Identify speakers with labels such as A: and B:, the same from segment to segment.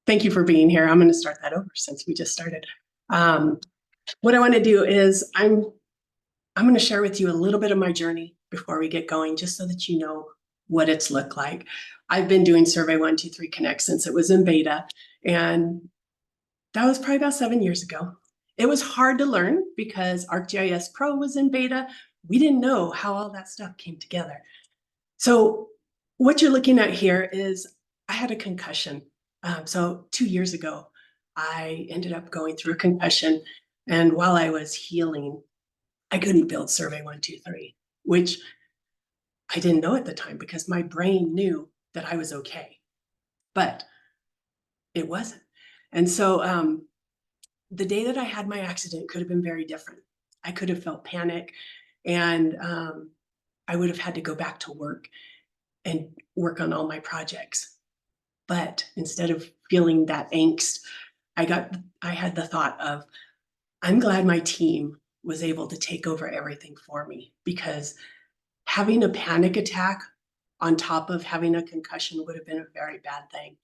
A: Thank you for being here. I'm going to start that over since we just started. What I want to do is I'm going to share with you a little bit of my journey before we get going, just so that you know what it's looked like. I've been doing Survey123 Connect since it was in beta, and that was probably about 7 years ago. It was hard to learn because ArcGIS Pro was in beta. We didn't know how all that stuff came together. So what you're looking at here is I had a concussion. So 2 years ago, I ended up going through a concussion. And while I was healing, I couldn't build Survey123, which I didn't know at the time because my brain knew that I was okay, but it wasn't. And so the day that I had my accident could have been very different. I could have felt panic, and I would have had to go back to work and work on all my projects. But instead of feeling that angst, I had the thought of, I'm glad my team was able to take over everything for me, because having a panic attack on top of having a concussion would have been a very bad thing.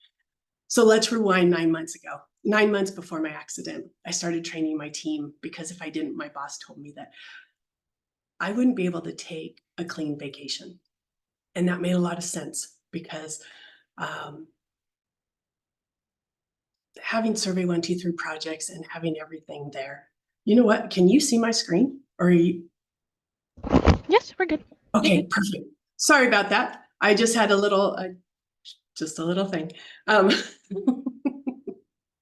A: So let's rewind 9 months ago. 9 months before my accident, I started training my team, because if I didn't, my boss told me that I wouldn't be able to take a clean vacation. And that made a lot of sense, because having Survey123 projects and having everything there. You know what? Can you see my screen? Or are you?
B: Yes, we're good.
A: Okay, perfect. Sorry about that. I just had a little, just a little thing.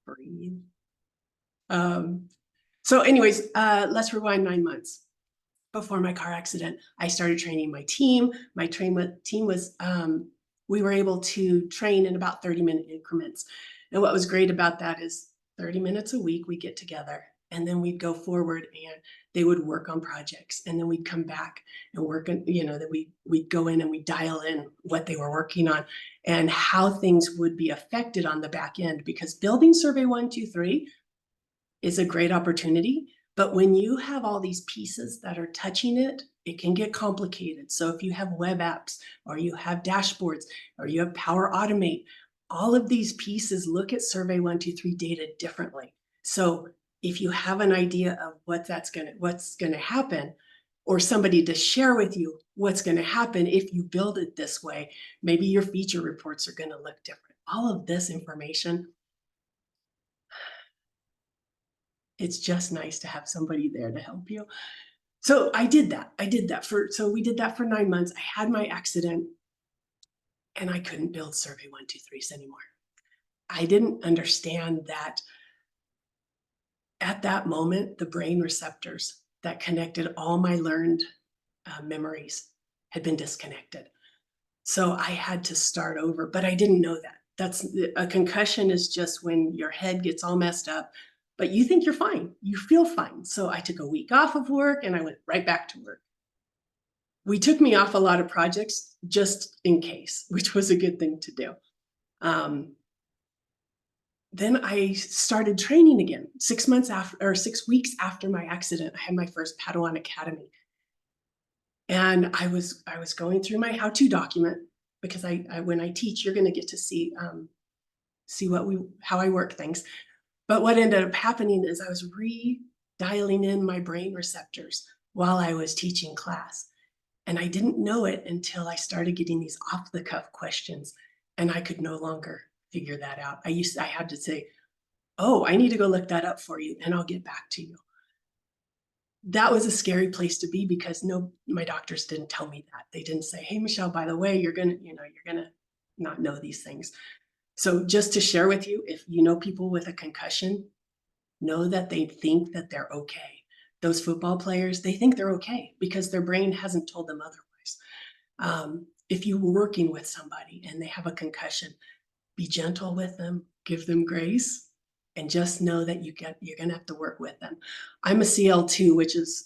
A: Breathe. So anyways, let's rewind 9 months. Before my car accident, I started training my team. My team was, we were able to train in about 30-minute increments. And what was great about that is 30 minutes a week, we get together, and then we'd go forward and they would work on projects. And then we'd come back and work on, that we'd go in and we'd dial in what they were working on and how things would be affected on the back end, because building Survey123 is a great opportunity. But when you have all these pieces that are touching it, it can get complicated. So if you have web apps, or you have dashboards, or you have Power Automate, all of these pieces look at Survey123 data differently. So if you have an idea of what's gonna happen, or somebody to share with you what's gonna happen if you build it this way, maybe your feature reports are gonna look different. All of this information, it's just nice to have somebody there to help you. So I did that. So we did that for 9 months. I had my accident and I couldn't build Survey123s anymore. I didn't understand that at that moment, the brain receptors that connected all my learned memories had been disconnected. So I had to start over, but I didn't know that. That's a concussion is just when your head gets all messed up, but you think you're fine. You feel fine. So I took a week off of work and I went right back to work. We took me off a lot of projects just in case, which was a good thing to do. Then I started training again. 6 months after, or 6 weeks after my accident, I had my first Padawan Academy. And I was going through my how-to document, because I when I teach, you're going to get to see how I work things. But what ended up happening is I was redialing in my brain receptors while I was teaching class. And I didn't know it until I started getting these off-the-cuff questions, and I could no longer figure that out. I had to say, oh, I need to go look that up for you, and I'll get back to you. That was a scary place to be, because my doctors didn't tell me that. They didn't say, hey, Michelle, by the way, you're gonna not know these things. So just to share with you, if you know people with a concussion, know that they think that they're okay. Those football players, they think they're okay because their brain hasn't told them otherwise. If you're working with somebody and they have a concussion, be gentle with them, give them grace, and just know that you're gonna have to work with them. I'm a CL2, which is,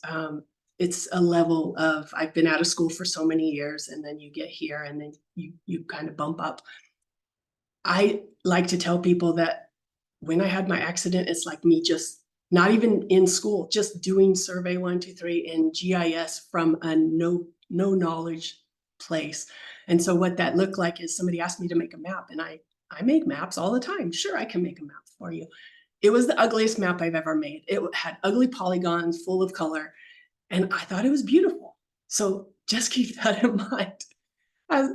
A: it's a level of, I've been out of school for so many years, and then you get here and then you kind of bump up. I like to tell people that when I had my accident, it's like me just not even in school, just doing Survey123 and GIS from a no knowledge place. And so what that looked like is somebody asked me to make a map, and I make maps all the time. Sure, I can make a map for you. It was the ugliest map I've ever made. It had ugly polygons full of color, and I thought it was beautiful. So just keep that in mind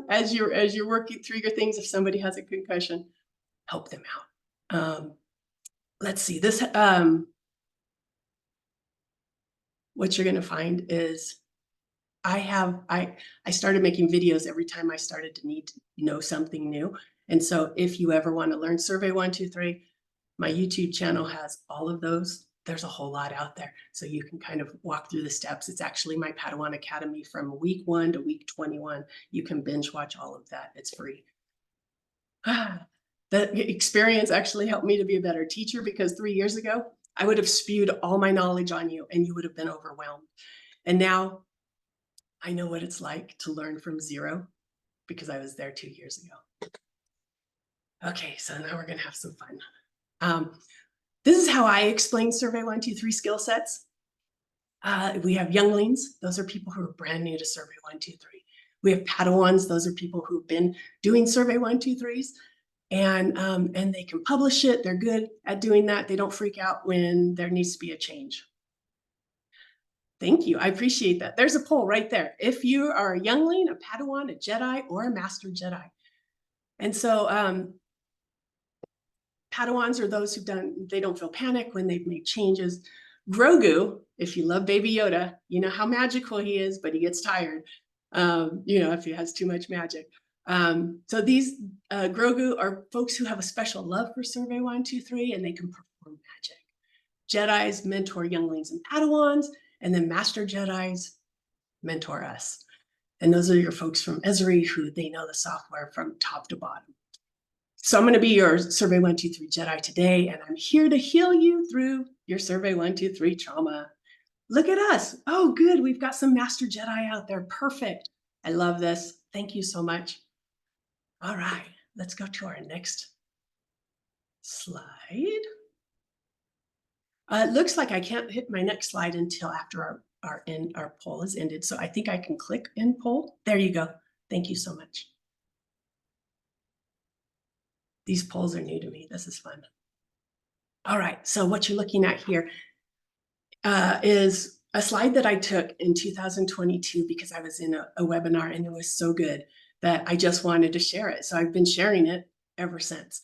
A: as you're working through your things. If somebody has a concussion, help them out. Let's see this. What you're going to find is I started making videos every time I started to need to know something new. And so if you ever want to learn Survey123, my YouTube channel has all of those. There's a whole lot out there. So you can kind of walk through the steps. It's actually my Padawan Academy from week 1 to week 21. You can binge watch all of that. It's free. The experience actually helped me to be a better teacher, because 3 years ago, I would have spewed all my knowledge on you and you would have been overwhelmed. And now I know what it's like to learn from zero, because I was there 2 years ago. Okay, so now we're gonna have some fun. This is how I explain Survey123 skill sets. We have younglings. Those are people who are brand new to Survey123. We have Padawans. Those are people who've been doing Survey123s, and they can publish it. They're good at doing that. They don't freak out when there needs to be a change. Thank you. I appreciate that. There's a poll right there. If you are a youngling, a Padawan, a Jedi, or a Master Jedi. And so Padawans are those they don't feel panic when they've made changes. Grogu, if you love Baby Yoda, you know how magical he is, but he gets tired, if he has too much magic. So these Grogu are folks who have a special love for Survey123, and they can perform magic. Jedis mentor younglings and Padawans, and then Master Jedis mentor us. And those are your folks from Esri, who they know the software from top to bottom. So I'm going to be your Survey123 Jedi today, and I'm here to heal you through your Survey123 trauma. Look at us. Oh, good. We've got some Master Jedi out there. Perfect. I love this. Thank you so much. All right, let's go to our next slide. It looks like I can't hit my next slide until after our poll is ended. So I think I can click end poll. There you go. Thank you so much. These polls are new to me. This is fun. All right, so what you're looking at here is a slide that I took in 2022 because I was in a webinar, and it was so good that I just wanted to share it. So I've been sharing it ever since.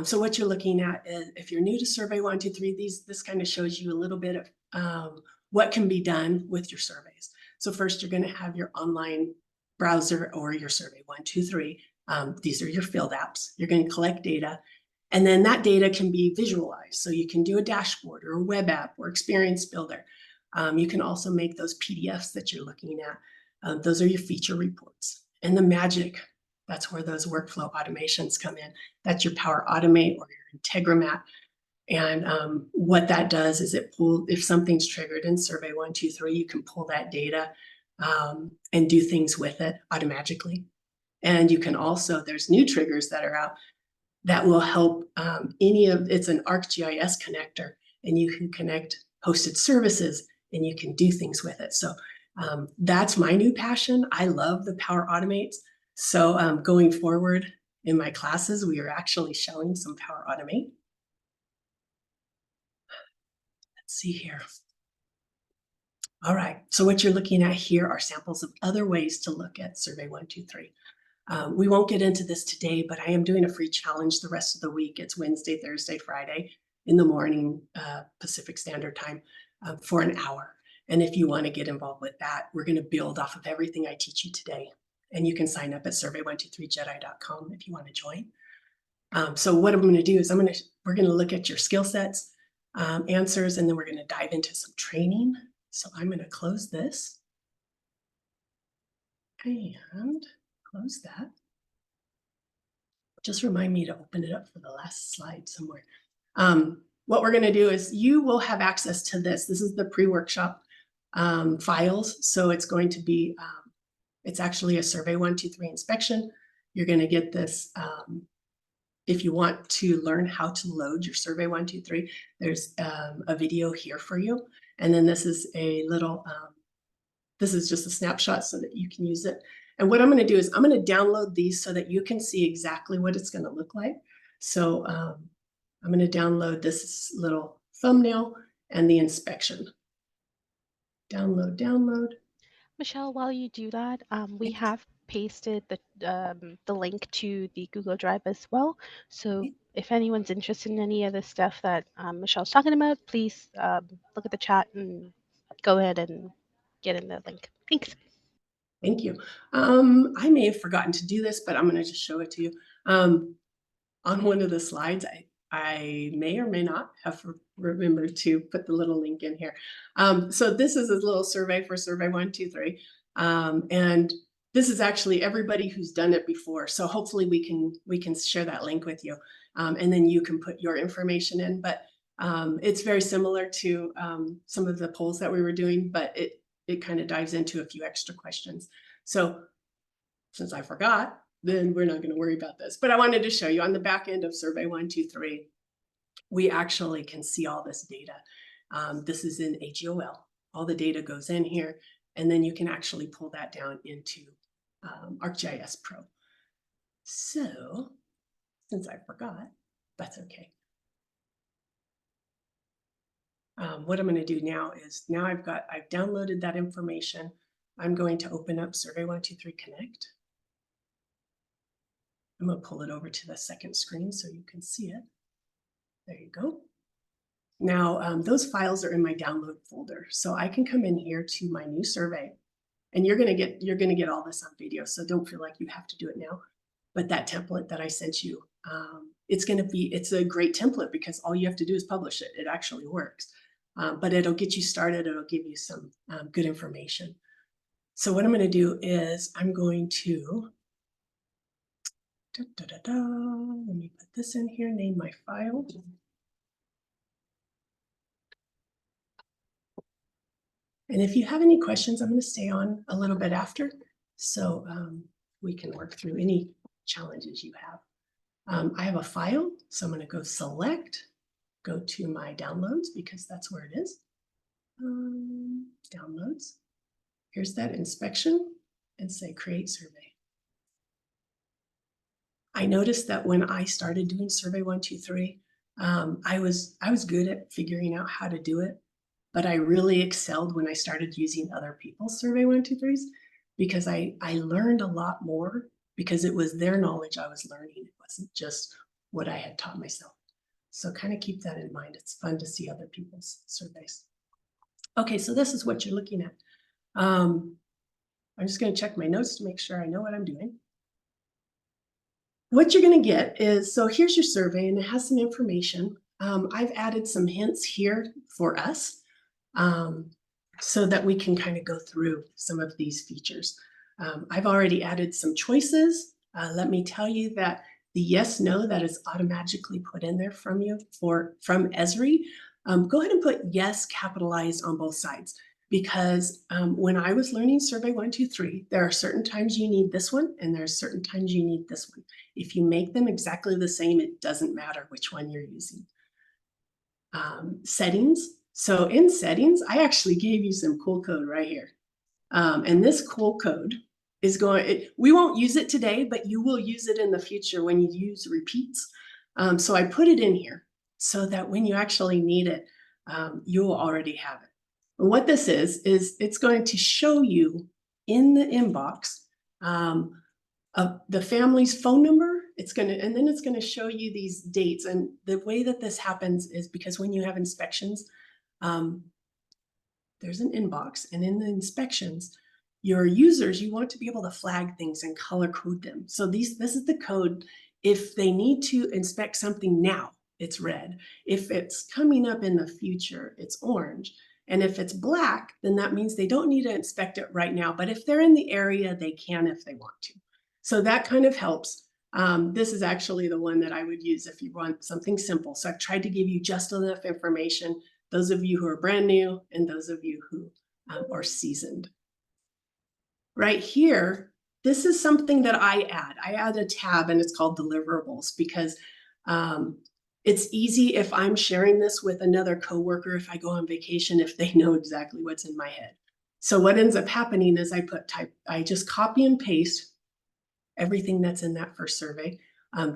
A: So what you're looking at is, if you're new to Survey123, this kind of shows you a little bit of what can be done with your surveys. So first, you're going to have your online browser or your Survey123. These are your field apps. You're going to collect data, and then that data can be visualized. So you can do a dashboard or a web app or experience builder. You can also make those PDFs that you're looking at. Those are your feature reports. And the magic, that's where those workflow automations come in. That's your Power Automate or your Integromat. And what that does is if something's triggered in Survey123, you can pull that data and do things with it automatically. And you can also, there's new triggers that are out that will help it's an ArcGIS connector, and you can connect hosted services and you can do things with it. So that's my new passion. I love the Power Automates. So going forward in my classes, we are actually showing some Power Automate. Let's see here. All right, so what you're looking at here are samples of other ways to look at Survey123. We won't get into this today, but I am doing a free challenge the rest of the week. It's Wednesday, Thursday, Friday in the morning, Pacific Standard Time, for an hour. And if you want to get involved with that, we're going to build off of everything I teach you today. And you can sign up at survey123jedi.com if you want to join. So what I'm going to do is we're going to look at your skill sets, answers, and then we're going to dive into some training. So I'm going to close this and close that. Just remind me to open it up for the last slide somewhere. What we're going to do is you will have access to this. This is the pre-workshop files. So it's going to be, it's actually a Survey123 inspection. You're going to get this. If you want to learn how to load your Survey123, there's a video here for you. And then this is a little, this is just a snapshot so that you can use it. And what I'm going to do is I'm going to download these so that you can see exactly what it's going to look like. So I'm going to download this little thumbnail and the inspection. Download.
B: Michelle, while you do that, we have pasted the link to the Google Drive as well. So if anyone's interested in any of the stuff that Michelle's talking about, please look at the chat and go ahead and get in the link. Thanks.
A: Thank you. I may have forgotten to do this, but I'm going to just show it to you. On one of the slides, I may or may not have remembered to put the little link in here. So this is a little survey for Survey123. And this is actually everybody who's done it before. So hopefully we can share that link with you. And then you can put your information in. But it's very similar to some of the polls that we were doing, but it kind of dives into a few extra questions. So since I forgot, then we're not going to worry about this. But I wanted to show you on the back end of Survey123, we actually can see all this data. This is in AGOL. All the data goes in here, and then you can actually pull that down into ArcGIS Pro. So since I forgot, that's okay. What I'm going to do now is I've downloaded that information. I'm going to open up Survey123 Connect. I'm going to pull it over to the second screen so you can see it. There you go. Now, those files are in my download folder. So I can come in here to my new survey, and you're going to get all this on video. So don't feel like you have to do it now. But that template that I sent you, it's a great template because all you have to do is publish it. It actually works. But it'll get you started. It'll give you some good information. So what I'm going to do is I'm going to let me put this in here, name my file. And if you have any questions, I'm going to stay on a little bit after, so we can work through any challenges you have. I have a file, so I'm going to go select, go to my downloads because that's where it is. Downloads. Here's that inspection and say create survey. I noticed that when I started doing Survey123, I was good at figuring out how to do it, but I really excelled when I started using other people's Survey123s because I learned a lot more because it was their knowledge I was learning. It wasn't just what I had taught myself. So kind of keep that in mind. It's fun to see other people's surveys. Okay, so this is what you're looking at. I'm just going to check my notes to make sure I know what I'm doing. What you're going to get is, so here's your survey and it has some information. I've added some hints here for us so that we can kind of go through some of these features. I've already added some choices. Let me tell you that the yes, no that is automatically put in there from you from Esri. Go ahead and put yes capitalized on both sides. Because when I was learning Survey123, there are certain times you need this one and there are certain times you need this one. If you make them exactly the same, it doesn't matter which one you're using. Settings. So in settings, I actually gave you some cool code right here. And this cool code is we won't use it today, but you will use it in the future when you use repeats. So I put it in here so that when you actually need it, you'll already have it. And what this is it's going to show you in the inbox the family's phone number. And then it's going to show you these dates. And the way that this happens is because when you have inspections, there's an inbox, and in the inspections, your users, you want to be able to flag things and color code them. So this is the code. If they need to inspect something now, it's red. If it's coming up in the future, it's orange. And if it's black, then that means they don't need to inspect it right now. But if they're in the area, they can if they want to. So that kind of helps. This is actually the one that I would use if you want something simple. So I've tried to give you just enough information, those of you who are brand new and those of you who are seasoned. Right here, this is something that I add. I add a tab and it's called deliverables because it's easy if I'm sharing this with another coworker, if I go on vacation, if they know exactly what's in my head. So what ends up happening is I just copy and paste everything that's in that first survey,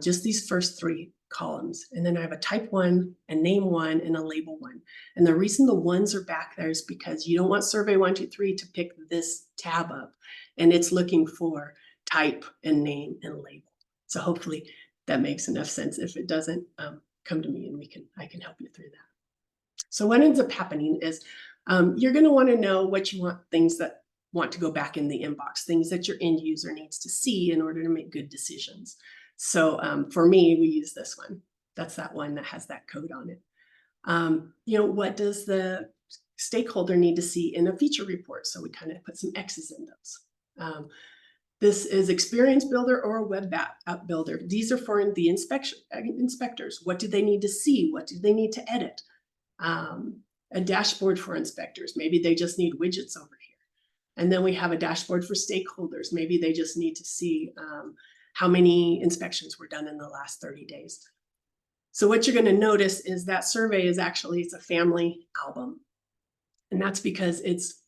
A: just these first 3 columns. And then I have a type 1, a name 1, and a label 1. And the reason the 1s are back there is because you don't want Survey123 to pick this tab up, and it's looking for type and name and label. So hopefully that makes enough sense. If it doesn't, come to me and I can help you through that. So what ends up happening is you're going to want to know what you want, things that want to go back in the inbox, things that your end user needs to see in order to make good decisions. So for me, we use this one. That's that one that has that code on it. You know, what does the stakeholder need to see in a feature report? So we kind of put some X's in those. This is experience builder or a web app builder. These are for the inspectors. What do they need to see? What do they need to edit? A dashboard for inspectors. Maybe they just need widgets over here. And then we have a dashboard for stakeholders. Maybe they just need to see how many inspections were done in the last 30 days. So what you're going to notice is that survey is actually, it's a family album. And that's because it's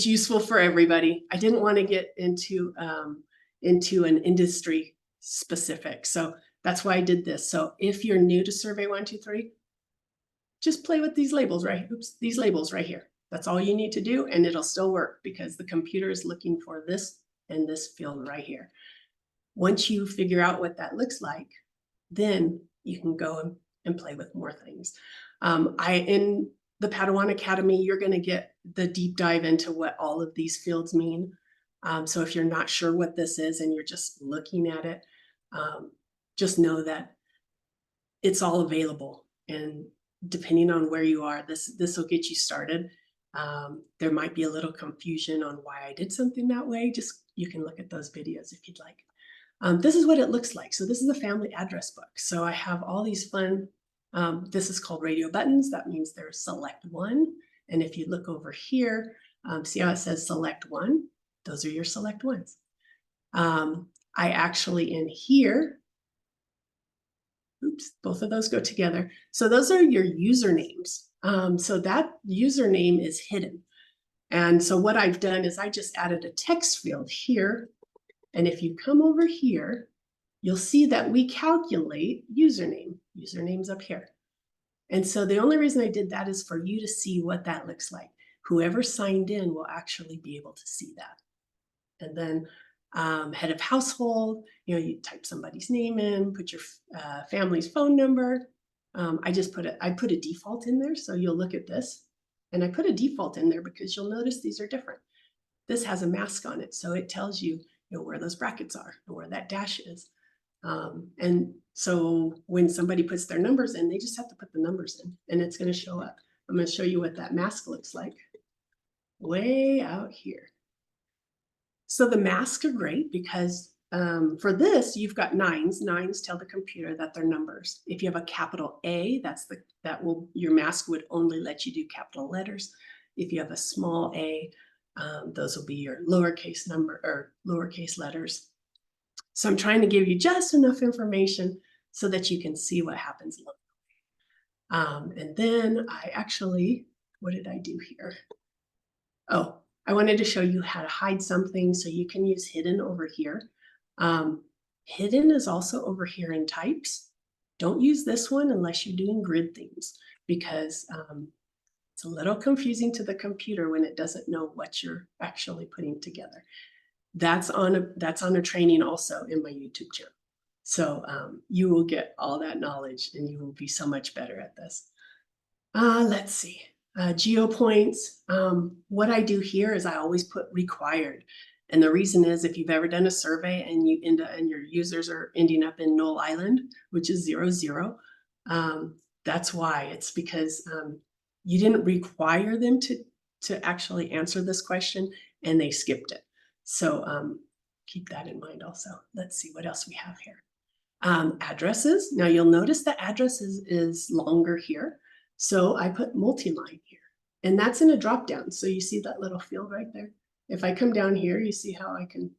A: useful for everybody. I didn't want to get into an industry specific. So that's why I did this. So if you're new to Survey123, just play with these labels, right? Oops, these labels right here. That's all you need to do, and it'll still work because the computer is looking for this and this field right here. Once you figure out what that looks like, then you can go and play with more things. In the Padawan Academy, you're going to get the deep dive into what all of these fields mean. So if you're not sure what this is and you're just looking at it, just know that it's all available. And depending on where you are, this will get you started. There might be a little confusion on why I did something that way. Just you can look at those videos if you'd like. This is what it looks like. So this is a family address book. So I have all these fun, this is called radio buttons. That means there's select 1. And if you look over here, see how it says select 1? Those are your select 1s. I actually in here, oops, both of those go together. So those are your usernames. So that username is hidden. And so what I've done is I just added a text field here. And if you come over here, you'll see that we calculate username. Username's up here. And so the only reason I did that is for you to see what that looks like. Whoever signed in will actually be able to see that. And then head of household, you know, you type somebody's name in, put your family's phone number. I put a default in there. So you'll look at this, and I put a default in there because you'll notice these are different. This has a mask on it. So it tells you, where those brackets are and where that dash is. And so when somebody puts their numbers in, they just have to put the numbers in and it's going to show up. I'm going to show you what that mask looks like way out here. So the masks are great because for this, you've got 9s. 9s tell the computer that they're numbers. If you have a capital A, your mask would only let you do capital letters. If you have a small a, those will be your lowercase number or lowercase letters. So I'm trying to give you just enough information so that you can see what happens locally. And then what did I do here? Oh, I wanted to show you how to hide something, so you can use hidden over here. Hidden is also over here in types. Don't use this one unless you're doing grid themes, because it's a little confusing to the computer when it doesn't know what you're actually putting together. That's on a training also in my YouTube channel. So you will get all that knowledge and you will be so much better at this. Let's see. GeoPoints. What I do here is I always put required. And the reason is if you've ever done a survey and your users are ending up in null island, which is 0, 0, that's why. It's because you didn't require them to actually answer this question and they skipped it. So keep that in mind also. Let's see what else we have here. Addresses. Now you'll notice the addresses is longer here. So I put multi-line here, and that's in a drop down. So you see that little field right there. If I come down here, you see how I can.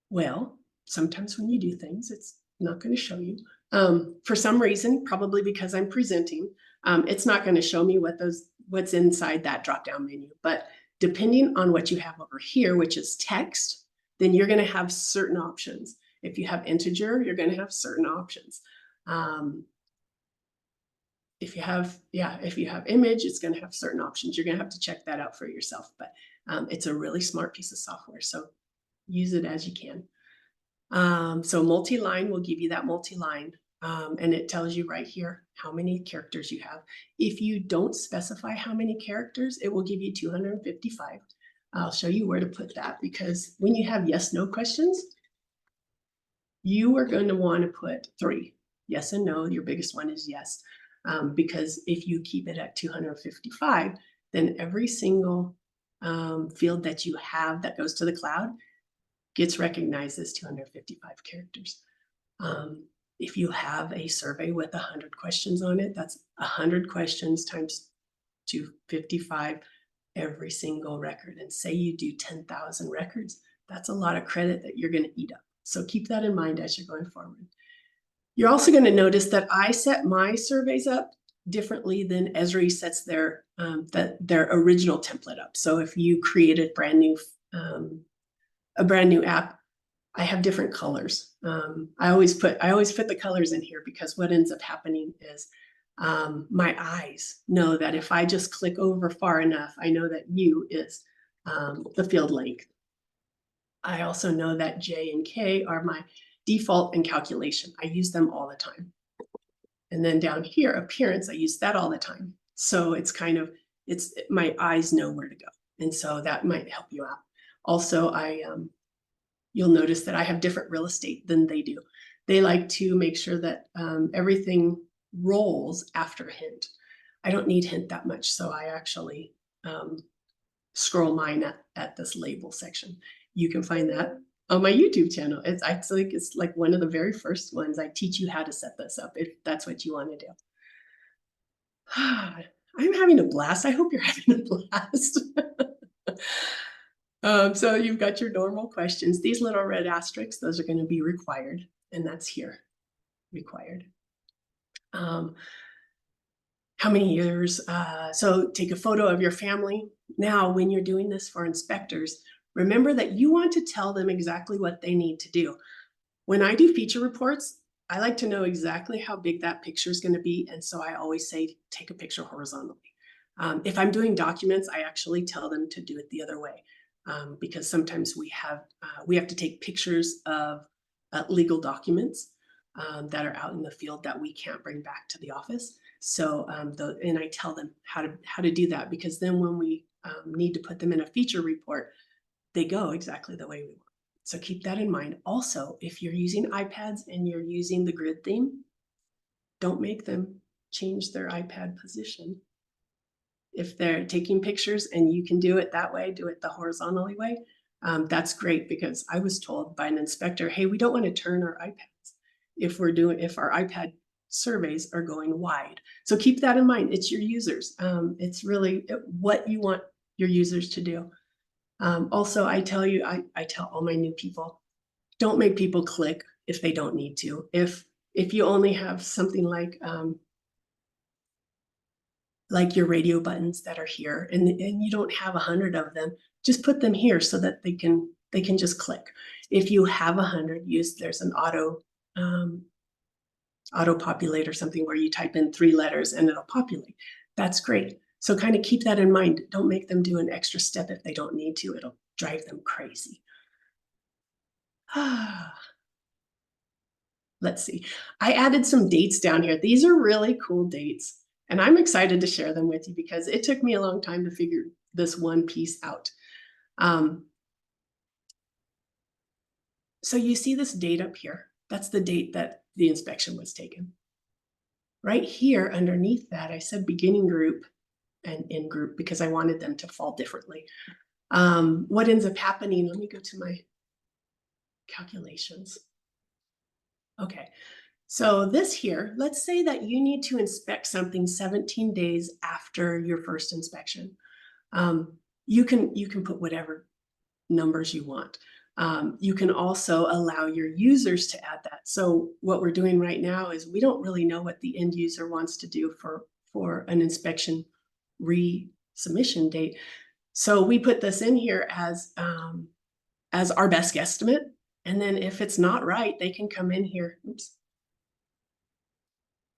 A: Well, sometimes when you do things, it's not going to show you. For some reason, probably because I'm presenting, it's not going to show me what's inside that drop-down menu. But depending on what you have over here, which is text, then you're going to have certain options. If you have integer, you're going to have certain options. If you have image, it's going to have certain options. You're going to have to check that out for yourself. But it's a really smart piece of software. So use it as you can. So multi-line will give you that multi-line. And it tells you right here how many characters you have. If you don't specify how many characters, it will give you 255. I'll show you where to put that, because when you have yes, no questions, you are going to want to put 3. Yes and no, your biggest one is yes. Because if you keep it at 255, then every single field that you have that goes to the cloud gets recognized as 255 characters. If you have a survey with 100 questions on it, that's 100 questions times 255 every single record. And say you do 10,000 records, that's a lot of credit that you're going to eat up. So keep that in mind as you're going forward. You're also going to notice that I set my surveys up differently than Esri sets their original template up. So if you created a brand new app, I have different colors. I always put the colors in here, because what ends up happening is my eyes know that if I just click over far enough, I know that U is the field length. I also know that J and K are my default and calculation. I use them all the time. And then down here, appearance, I use that all the time. So it's my eyes know where to go. And so that might help you out. Also, you'll notice that I have different real estate than they do. They like to make sure that everything rolls after hint. I don't need hint that much, so I actually scroll mine at this label section. You can find that on my YouTube channel. It's like one of the very first ones. I teach you how to set this up if that's what you want to do. I'm having a blast. I hope you're having a blast. So you've got your normal questions. These little red asterisks, those are going to be required, and that's here, required. How many years? So take a photo of your family. Now, when you're doing this for inspectors, remember that you want to tell them exactly what they need to do. When I do feature reports, I like to know exactly how big that picture is going to be, and so I always say, take a picture horizontally. If I'm doing documents, I actually tell them to do it the other way. Because sometimes we have to take pictures of legal documents that are out in the field that we can't bring back to the office. So and I tell them how to do that, because then when we need to put them in a feature report, they go exactly the way we want. So keep that in mind. Also, if you're using iPads and you're using the grid theme, don't make them change their iPad position. If they're taking pictures and you can do it that way, do it the horizontally way, that's great, because I was told by an inspector, hey, we don't want to turn our iPads if our iPad surveys are going wide. So keep that in mind. It's your users. It's really what you want your users to do. Also, I tell all my new people, don't make people click if they don't need to. If you only have something like your radio buttons that are here, and you don't have 100 of them, just put them here so that they can just click. If you have 100, there's an auto populate or something where you type in 3 letters and it'll populate. That's great. So kind of keep that in mind. Don't make them do an extra step if they don't need to. It'll drive them crazy. Let's see. I added some dates down here. These are really cool dates. And I'm excited to share them with you, because it took me a long time to figure this one piece out. So you see this date up here. That's the date that the inspection was taken. Right here underneath that, I said beginning group and end group, because I wanted them to fall differently. What ends up happening, let me go to my calculations. Okay. So this here, let's say that you need to inspect something 17 days after your first inspection. You can put whatever numbers you want. You can also allow your users to add that. So what we're doing right now is we don't really know what the end user wants to do for an inspection resubmission date. So we put this in here as our best guesstimate. And then if it's not right, they can come in here. Oops.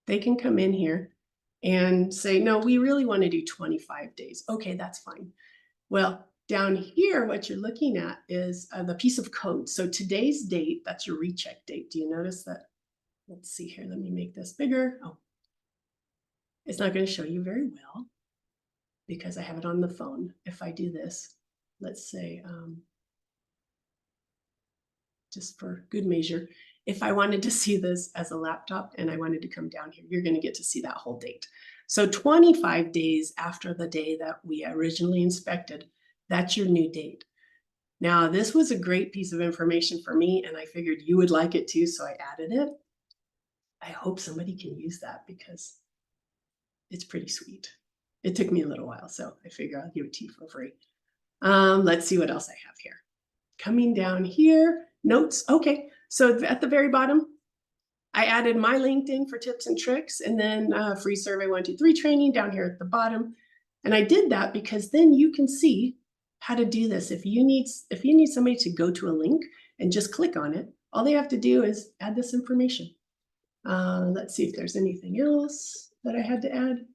A: They can come in here and say, no, we really want to do 25 days. Okay, that's fine. Well, down here, what you're looking at is the piece of code. So today's date, that's your recheck date. Do you notice that? Let's see here. Let me make this bigger. Oh, it's not going to show you very well because I have it on the phone. If I do this, let's say, just for good measure, if I wanted to see this as a laptop and I wanted to come down here, you're going to get to see that whole date. So 25 days after the day that we originally inspected, that's your new date. Now, this was a great piece of information for me, and I figured you would like it too, so I added it. I hope somebody can use that because it's pretty sweet. It took me a little while, so I figure I'll give it to you for free. Let's see what else I have here. Coming down here, notes. Okay, so at the very bottom, I added my LinkedIn for tips and tricks, and then free Survey123 training down here at the bottom. And I did that because then you can see how to do this. If you need somebody to go to a link and just click on it, all they have to do is add this information. Let's see if there's anything else that I had to add.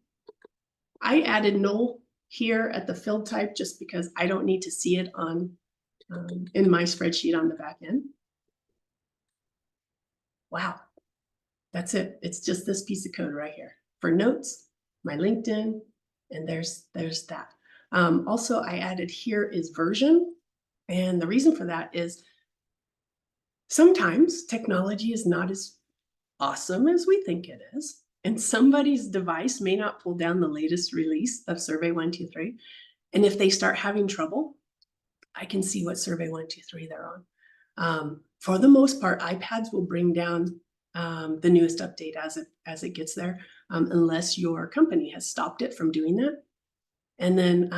A: I added null here at the field type just because I don't need to see it on in my spreadsheet on the back end. Wow, that's it. It's just this piece of code right here for notes, my LinkedIn, and there's that. Also, I added here is version, and the reason for that is sometimes technology is not as awesome as we think it is, and somebody's device may not pull down the latest release of Survey123, and if they start having trouble, I can see what Survey123 they're on. For the most part, iPads will bring down the newest update as it gets there, unless your company has stopped it from doing that. And then,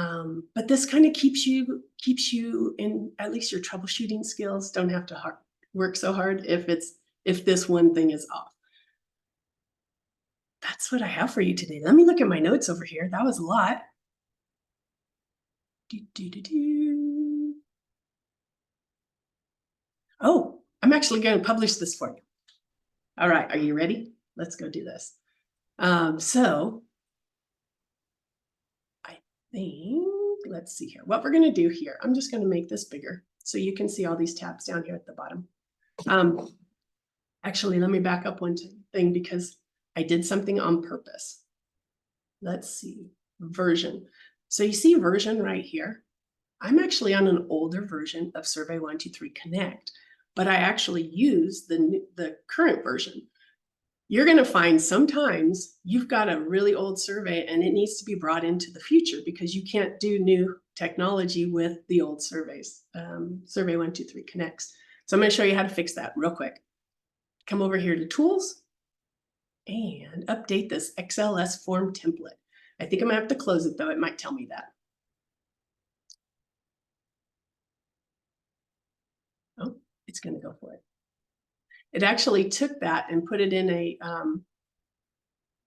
A: but this kind of keeps you in, at least your troubleshooting skills don't have to work so hard if this one thing is off. That's what I have for you today. Let me look at my notes over here. That was a lot. Oh, I'm actually going to publish this for you. All right, are you ready? Let's go do this. So I think, let's see here. What we're going to do here, I'm just going to make this bigger so you can see all these tabs down here at the bottom. Actually, let me back up one thing because I did something on purpose. Let's see, version. So you see version right here. I'm actually on an older version of Survey123 Connect, but I actually use the current version. You're going to find sometimes you've got a really old survey and it needs to be brought into the future because you can't do new technology with the old surveys, Survey123 Connects. So I'm going to show you how to fix that real quick. Come over here to Tools and update this XLS form template. I think I'm going to have to close it though. It might tell me that. Oh, it's going to go for it. It actually took that and put it in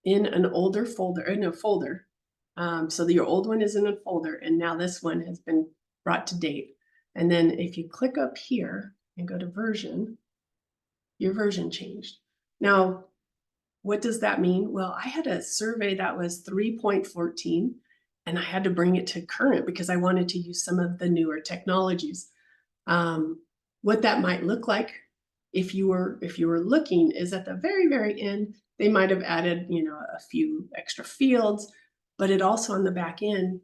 A: an older folder, in a folder. So your old one is in a folder, and now this one has been brought to date. And then if you click up here and go to version, your version changed. Now, what does that mean? Well, I had a survey that was 3.14, and I had to bring it to current because I wanted to use some of the newer technologies. What that might look like if you were looking is at the very, very end, they might have added, a few extra fields, but it also on the back end,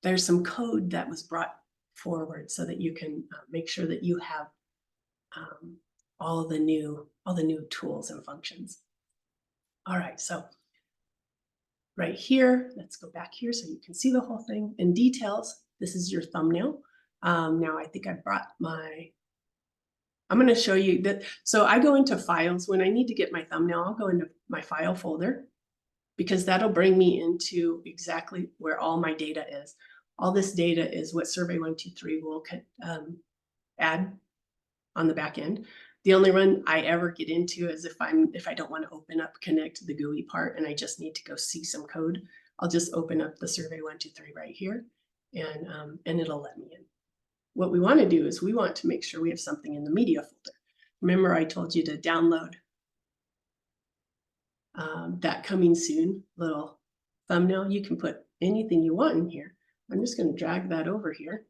A: there's some code that was brought forward so that you can make sure that you have all the new tools and functions. All right, so right here, let's go back here so you can see the whole thing. In details, this is your thumbnail. Now I think I brought I'm going to show you that. So I go into files. When I need to get my thumbnail, I'll go into my file folder because that'll bring me into exactly where all my data is. All this data is what Survey123 will add on the back end. The only one I ever get into is if I don't want to open up connect the GUI part and I just need to go see some code, I'll just open up the Survey123 right here, and it'll let me in. What we want to do is we want to make sure we have something in the media folder. Remember I told you to download that coming soon little thumbnail. You can put anything you want in here. I'm just going to drag that over here.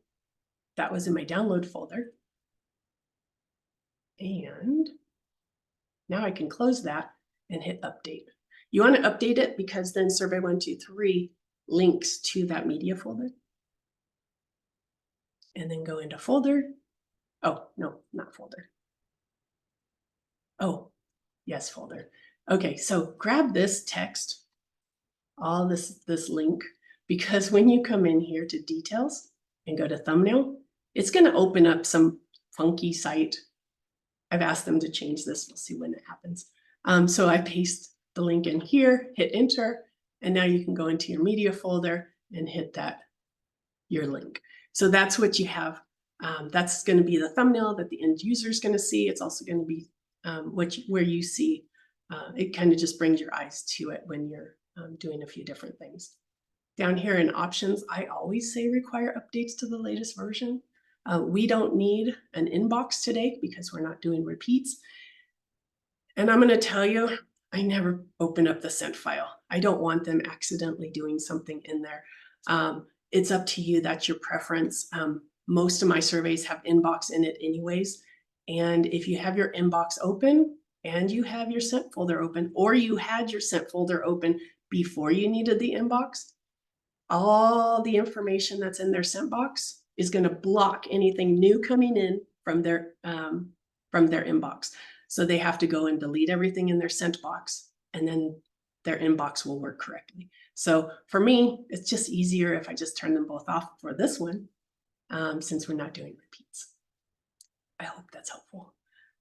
A: That was in my download folder. And now I can close that and hit update. You want to update it because then Survey123 links to that media folder. And then go into folder. Oh, no, not folder. Oh, yes, folder. Okay, so grab this text, all this link, because when you come in here to details and go to thumbnail, it's going to open up some funky site. I've asked them to change this. We'll see when it happens. So I paste the link in here, hit enter, and now you can go into your media folder and hit that, your link. So that's what you have. That's going to be the thumbnail that the end user is going to see. It's also going to be where you see. It kind of just brings your eyes to it when you're doing a few different things. Down here in options, I always say require updates to the latest version. We don't need an inbox today because we're not doing repeats. And I'm going to tell you, I never open up the sent file. I don't want them accidentally doing something in there. It's up to you. That's your preference. Most of my surveys have inbox in it anyways. And if you have your inbox open and you have your sent folder open, or you had your sent folder open before you needed the inbox, all the information that's in their sent box is going to block anything new coming in from their inbox. So they have to go and delete everything in their sent box, and then their inbox will work correctly. So for me, it's just easier if I just turn them both off for this one, since we're not doing repeats. I hope that's helpful.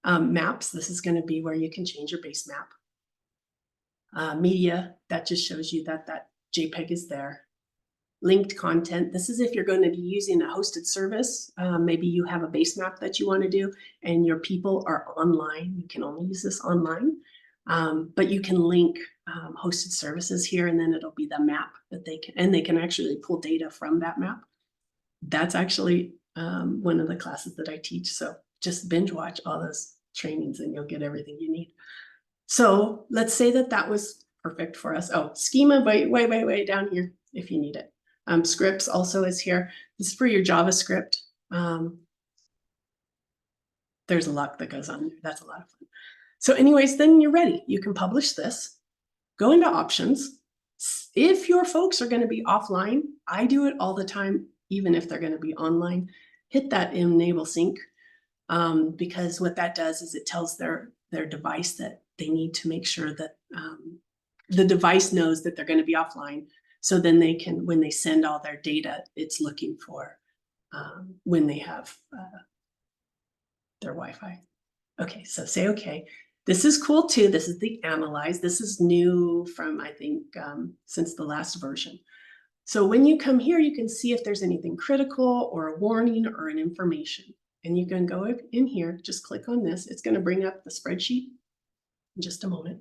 A: Maps, this is going to be where you can change your base map. Media, that just shows you that that JPEG is there. Linked content, this is if you're going to be using a hosted service. Maybe you have a base map that you want to do and your people are online. You can only use this online, but you can link hosted services here, and then it'll be the map that they can, and they can actually pull data from that map. That's actually one of the classes that I teach. So just binge watch all those trainings and you'll get everything you need. So let's say that that was perfect for us. Oh, schema, way down here if you need it. Scripts also is here. This is for your JavaScript. There's a lot that goes on there. That's a lot of fun. So anyways, then you're ready. You can publish this. Go into options. If your folks are going to be offline, I do it all the time, even if they're going to be online. Hit that enable sync, because what that does is it tells their device that they need to make sure that the device knows that they're going to be offline. So then they can, when they send all their data, it's looking for when they have their Wi-Fi. Okay, so say okay. This is cool too. This is the analyze. This is new from, I think, since the last version. So when you come here, you can see if there's anything critical or a warning or an information. And you can go in here, just click on this. It's going to bring up the spreadsheet in just a moment.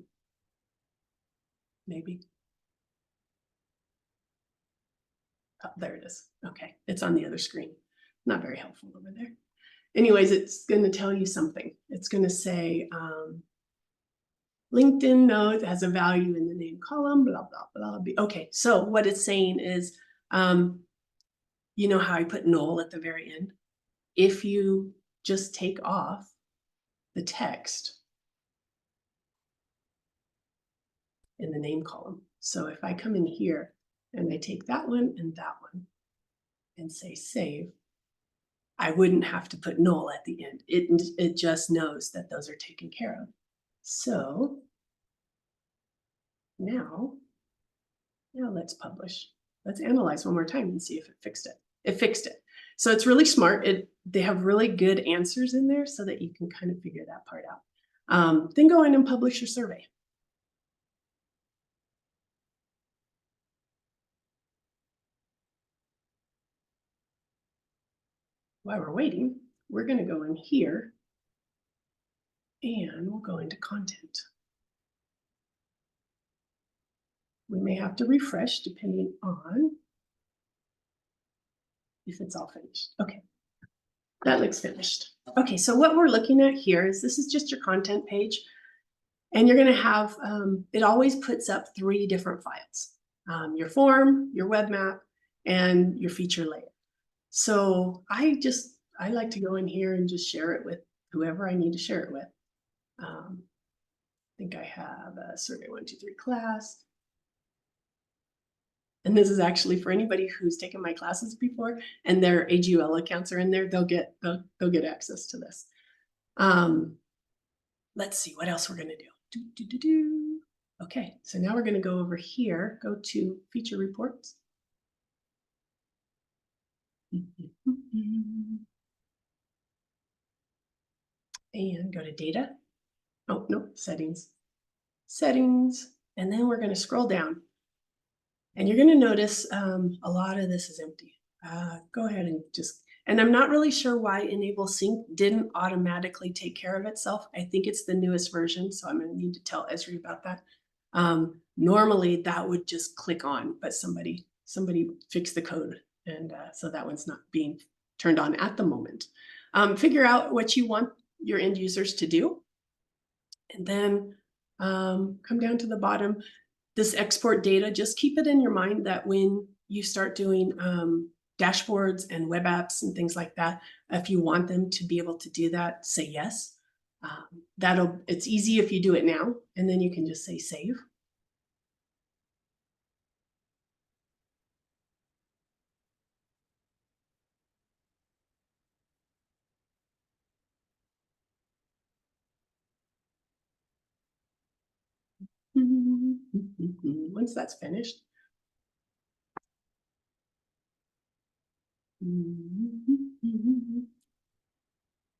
A: Maybe. Oh, there it is. Okay, it's on the other screen. Not very helpful over there. Anyways, it's going to tell you something. It's going to say LinkedIn knows it has a value in the name column, blah, blah, blah. Okay, so what it's saying is, you know how I put null at the very end? If you just take off the text in the name column. So if I come in here and I take that one and say save, I wouldn't have to put null at the end. It just knows that those are taken care of. So now let's publish. Let's analyze one more time and see if it fixed it. It fixed it. So it's really smart. They have really good answers in there so that you can kind of figure that part out. Then go in and publish your survey. While we're waiting, we're going to go in here And we'll go into content. We may have to refresh depending on if it's all finished. Okay, that looks finished. Okay, so what we're looking at here is this is just your content page. And you're going to have, it always puts up 3 different files, your form, your web map, and your feature layer. So I like to go in here and just share it with whoever I need to share it with. I think I have a Survey123 class. And this is actually for anybody who's taken my classes before and their AGUL accounts are in there, they'll get access to this. Let's see what else we're going to do. Okay, so now we're going to go over here, go to feature reports. And go to data. Oh, no, settings. Settings. And then we're going to scroll down. And you're going to notice a lot of this is empty. Go ahead and and I'm not really sure why Enable Sync didn't automatically take care of itself. I think it's the newest version, so I'm going to need to tell Esri about that. Normally that would just click on, but somebody fixed the code, and so that one's not being turned on at the moment. Figure out what you want your end users to do, and then come down to the bottom. This export data, just keep it in your mind that when you start doing dashboards and web apps and things like that, if you want them to be able to do that, say yes. It's easy if you do it now, and then you can just say save. Once that's finished,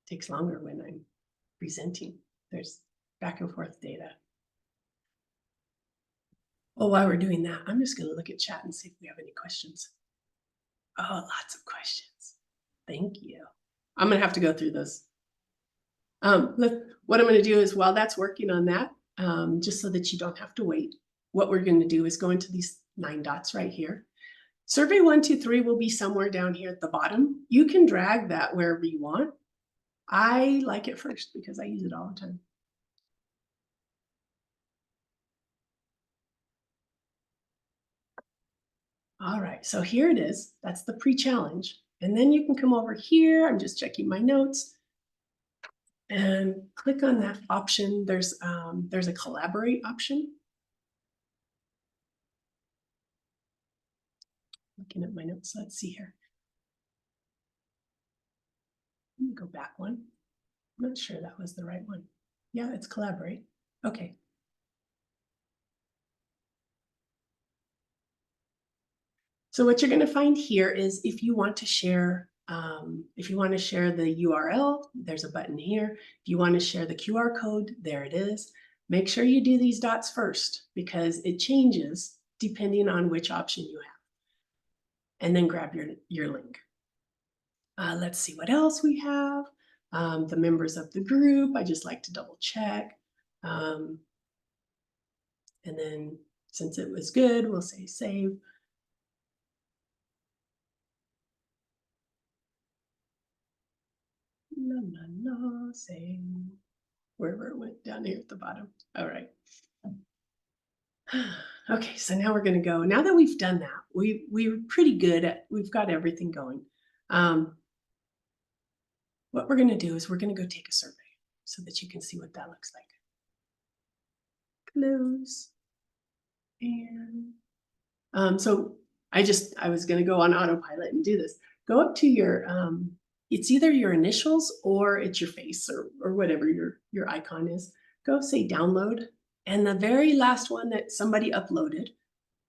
A: takes longer when I'm presenting. There's back and forth data. Well, while we're doing that, I'm just going to look at chat and see if we have any questions. Oh, lots of questions. Thank you. I'm going to have to go through this. What I'm going to do is while that's working on that, just so that you don't have to wait, what we're going to do is go into these 9 dots right here. Survey123 will be somewhere down here at the bottom. You can drag that wherever you want. I like it first because I use it all the time. All right, so here it is. That's the pre-challenge. And then you can come over here. I'm just checking my notes. And click on that option. There's a collaborate option. Looking at my notes, let's see here. Let me go back one. I'm not sure that was the right one. Yeah, it's collaborate. Okay. So what you're going to find here is if you want to share the URL, there's a button here. If you want to share the QR code, there it is. Make sure you do these dots first because it changes depending on which option you have. And then grab your link. Let's see what else we have. The members of the group, I just like to double check. And then since it was good, we'll say save. Save. Wherever it went down here at the bottom. All right. Okay, so now we're going to go. Now that we've done that, we're pretty good at, we've got everything going. What we're going to do is we're going to go take a survey so that you can see what that looks like. Close. And so I was going to go on autopilot and do this. Go up to your, it's either your initials or it's your face or whatever your icon is. Go say download. And the very last one that somebody uploaded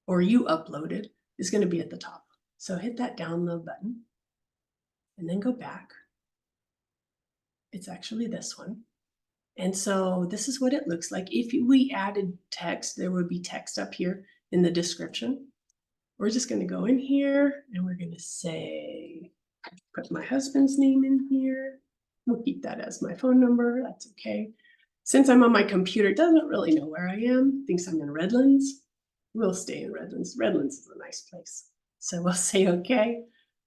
A: or you uploaded is going to be at the top. So hit that download button and then go back. It's actually this one. And so this is what it looks like. If we added text, there would be text up here in the description. We're just going to go in here and we're going to say, put my husband's name in here. We'll keep that as my phone number. That's okay. Since I'm on my computer, it doesn't really know where I am, thinks I'm in Redlands. We'll stay in Redlands. Redlands is a nice place. So we'll say okay.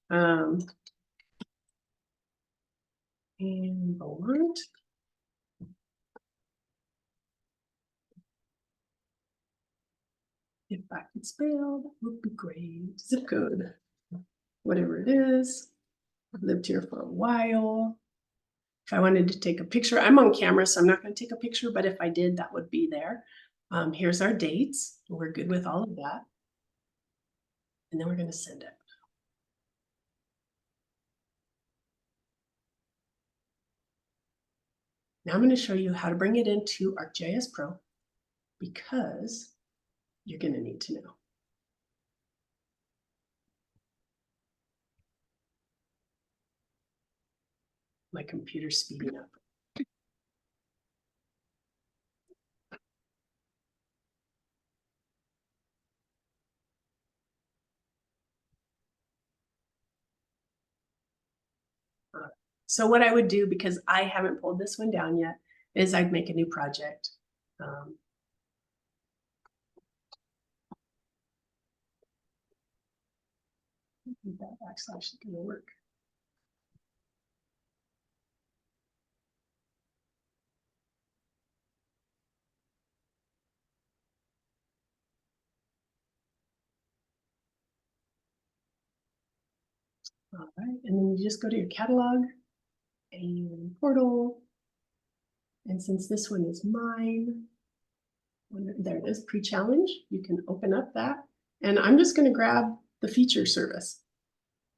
A: And Beaumont. If I could spell, that would be great. Zip code, whatever it is. I've lived here for a while. If I wanted to take a picture, I'm on camera, so I'm not going to take a picture, but if I did, that would be there. Here's our dates. We're good with all of that. And then we're going to send it. Now I'm going to show you how to bring it into ArcGIS Pro, because you're going to need to know. My computer's speeding up. So what I would do, because I haven't pulled this one down yet, is I'd make a new project. That backslash is going to work. All right, and then you just go to your catalog and portal. And since this one is mine, there it is, pre-challenge, you can open up that. And I'm just going to grab the feature service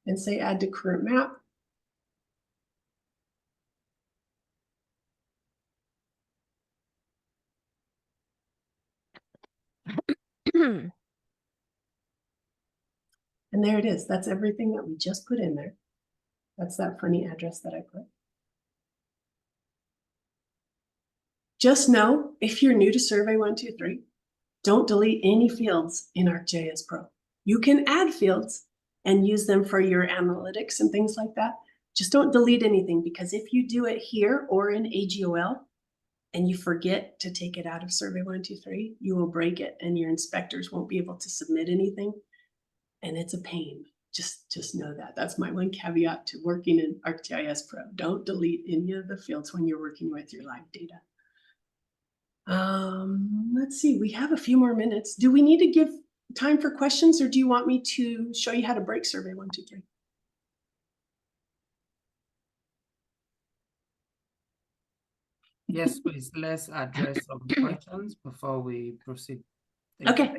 A: and say add to current map. And there it is. That's everything that we just put in there. That's that funny address that I put. Just know, if you're new to Survey123, don't delete any fields in ArcGIS Pro. You can add fields and use them for your analytics and things like that. Just don't delete anything, because if you do it here or in AGOL and you forget to take it out of Survey123, you will break it and your inspectors won't be able to submit anything. And it's a pain. Just know that. That's my one caveat to working in ArcGIS Pro. Don't delete any of the fields when you're working with your live data. Let's see, we have a few more minutes. Do we need to give time for questions, or do you want me to show you how to break Survey123?
C: Yes, please. Let's address some questions before we proceed.
A: Okay.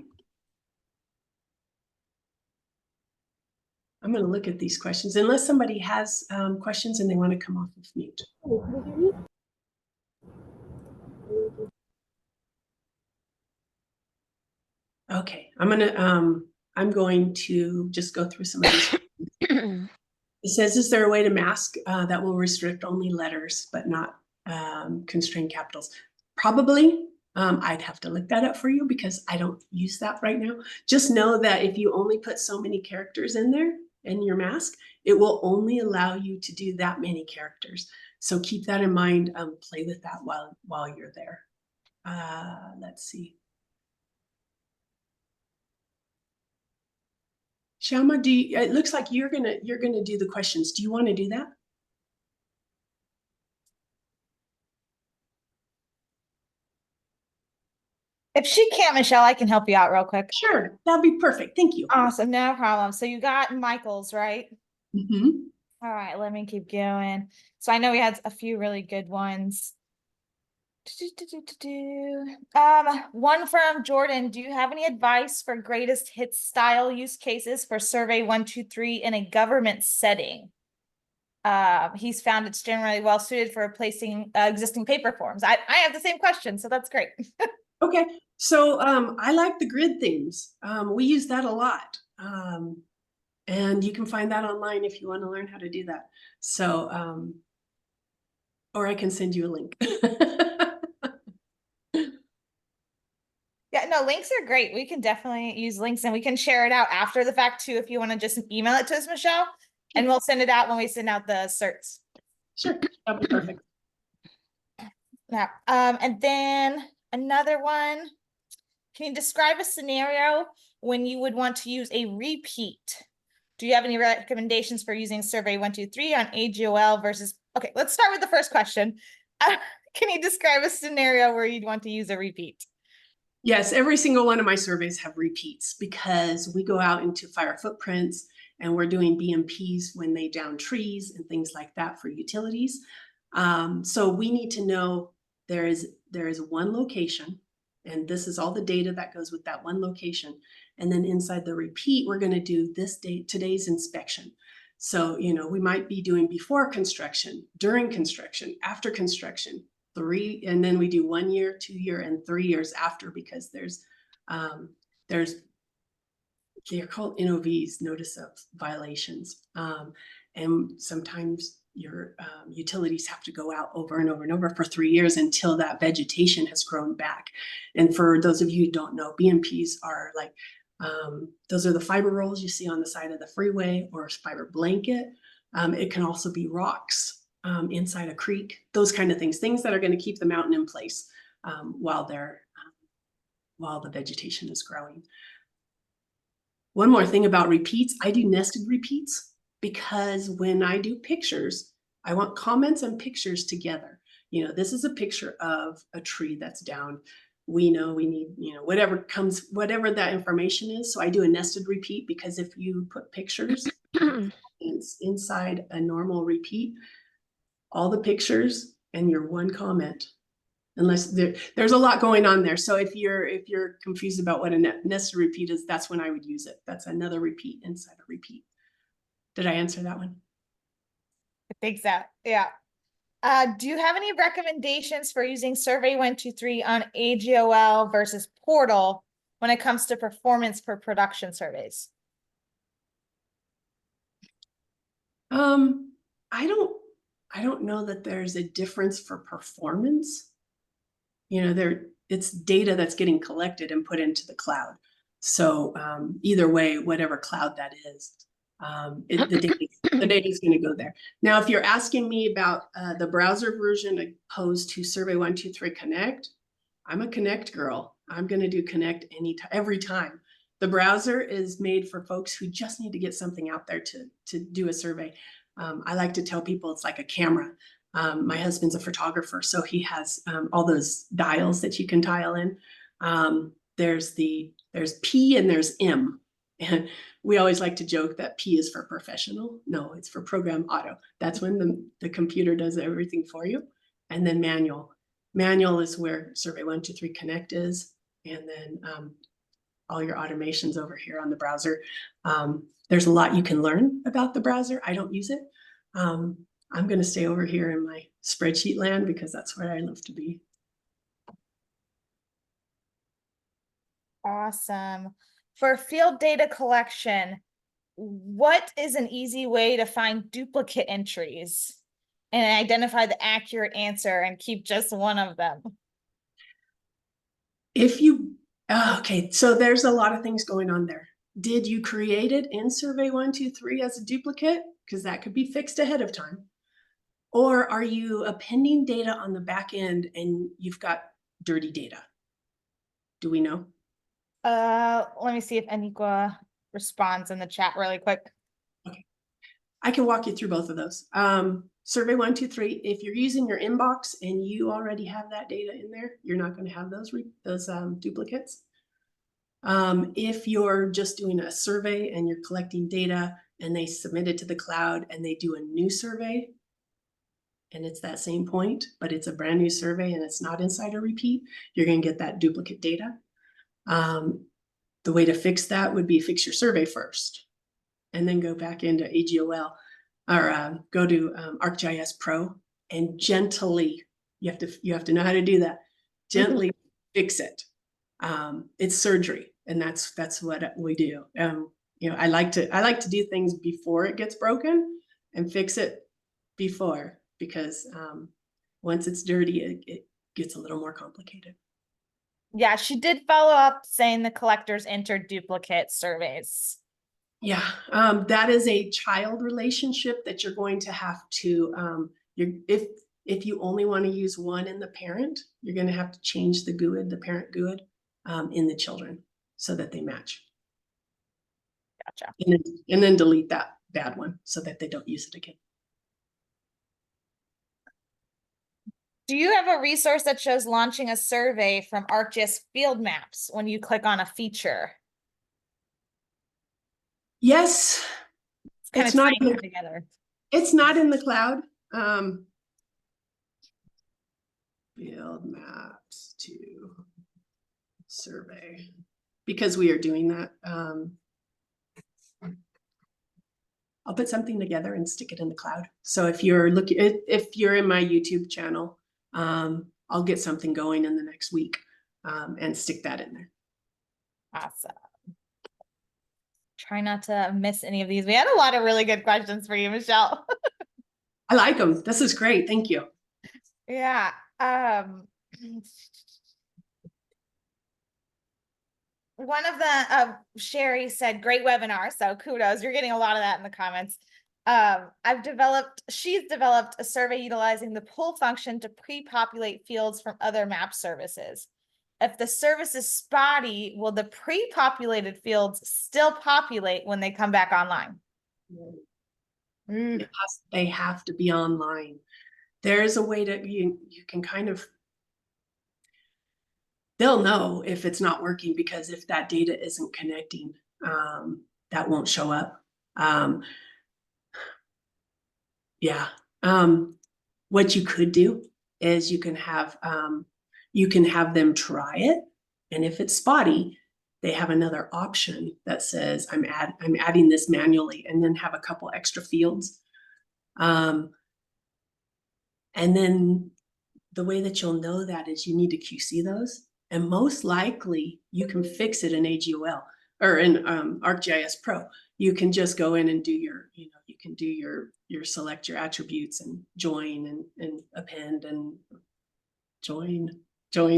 A: I'm going to look at these questions, unless somebody has questions and they want to come off of mute. Okay, I'm going to just go through some of these. It says, is there a way to mask that will restrict only letters but not constrain capitals? Probably. I'd have to look that up for you because I don't use that right now. Just know that if you only put so many characters in there in your mask, it will only allow you to do that many characters. So keep that in mind. Play with that while you're there. Let's see. Shama, it looks like you're gonna do the questions. Do you want to do that?
D: If she can't, Michelle, I can help you out real quick.
A: Sure, that'd be perfect. Thank you.
D: Awesome, no problem. So you got Michael's, right?
A: Mm-hmm.
D: All right, let me keep going. So I know we had a few really good ones. One from Jordan. Do you have any advice for greatest hits style use cases for Survey123 in a government setting? He's found it's generally well suited for replacing existing paper forms. I have the same question, so that's great.
A: Okay, so I like the grid themes. We use that a lot. And you can find that online if you want to learn how to do that. So, or I can send you a link.
D: Yeah, no, links are great. We can definitely use links, and we can share it out after the fact too, if you want to just email it to us, Michelle, and we'll send it out when we send out the certs.
A: Sure, that'll be perfect.
D: Yeah. And then another one. Can you describe a scenario when you would want to use a repeat? Do you have any recommendations for using Survey123 on AGOL versus? Okay, let's start with the first question. Can you describe a scenario where you'd want to use a repeat?
A: Yes, every single one of my surveys have repeats because we go out into fire footprints and we're doing BMPs when they down trees and things like that for utilities. So we need to know there is one location, and this is all the data that goes with that one location. And then inside the repeat, we're going to do this date, today's inspection. So, you know, we might be doing before construction, during construction, after construction, and then we do 1 year, 2 year, and 3 years after, because they're called NOVs, notice of violations. And sometimes your utilities have to go out over and over and over for 3 years until that vegetation has grown back. And for those of you who don't know, BMPs are like, those are the fiber rolls you see on the side of the freeway, or fiber blanket. It can also be rocks inside a creek, those kind of things that are going to keep the mountain in place while the vegetation is growing. One more thing about repeats, I do nested repeats because when I do pictures, I want comments and pictures together. You know, this is a picture of a tree that's down. We know we need, you know, whatever that information is. So I do a nested repeat, because if you put pictures inside a normal repeat, all the pictures and your one comment, unless there's a lot going on there. So if you're confused about what a nested repeat is, that's when I would use it. That's another repeat inside a repeat. Did I answer that one?
D: I think so. Yeah. Do you have any recommendations for using Survey123 on AGOL versus Portal when it comes to performance per production surveys?
A: I don't know that there's a difference for performance. You know, it's data that's getting collected and put into the cloud. So either way, whatever cloud that is, the data is going to go there. Now, if you're asking me about the browser version opposed to Survey123 Connect, I'm a Connect girl. I'm going to do Connect every time. The browser is made for folks who just need to get something out there to do a survey. I like to tell people it's like a camera. My husband's a photographer, so he has all those dials that you can dial in. There's P and there's M. And we always like to joke that P is for professional. No, it's for program auto. That's when the computer does everything for you. And then manual. Manual is where Survey123 Connect is. And then all your automations over here on the browser. There's a lot you can learn about the browser. I don't use it. I'm going to stay over here in my spreadsheet land because that's where I love to be.
D: Awesome. For field data collection, what is an easy way to find duplicate entries and identify the accurate answer and keep just one of them?
A: Okay, so there's a lot of things going on there. Did you create it in Survey123 as a duplicate? Because that could be fixed ahead of time. Or are you appending data on the back end and you've got dirty data? Do we know?
D: Let me see if Anikwa responds in the chat really quick.
A: Okay, I can walk you through both of those. Survey123, if you're using your inbox and you already have that data in there, you're not going to have those duplicates. If you're just doing a survey and you're collecting data and they submit it to the cloud and they do a new survey, and it's that same point, but it's a brand new survey and it's not inside a repeat, you're going to get that duplicate data. The way to fix that would be fix your survey first and then go back into AGOL or go to ArcGIS Pro and gently, you have to know how to do that, gently fix it. It's surgery, and that's what we do. You know, I like to do things before it gets broken and fix it before, because once it's dirty, it gets a little more complicated.
D: Yeah, she did follow up saying the collectors entered duplicate surveys.
A: Yeah, that is a child relationship that you're going to have to, If you only want to use one in the parent, you're going to have to change the GUID, the parent GUID, in the children so that they match.
D: Gotcha.
A: And then delete that bad one so that they don't use it again.
D: Do you have a resource that shows launching a survey from ArcGIS field maps when you click on a feature?
A: Yes,
D: It's
A: not
D: tying them together.
A: It's not in the cloud. Field maps to survey, because we are doing that. I'll put something together and stick it in the cloud. So if you're in my YouTube channel, I'll get something going in the next week and stick that in there.
D: Awesome. Try not to miss any of these. We had a lot of really good questions for you, Michelle.
A: I like them. This is great. Thank you.
D: Yeah. One of the Sherry said, great webinar. So kudos. You're getting a lot of that in the comments. She's developed a survey utilizing the pull function to pre-populate fields from other map services. If the service is spotty, will the pre-populated fields still populate when they come back online?
A: They have to be online. There's a way to, you can kind of, they'll know if it's not working, because if that data isn't connecting, that won't show up. Yeah. What you could do is you can have them try it. And if it's spotty, they have another option that says, I'm adding this manually, and then have a couple extra fields. And then the way that you'll know that is you need to QC those. And most likely you can fix it in AGOL or in ArcGIS Pro. You can just go in and do your, you can do your select your attributes and join and append and join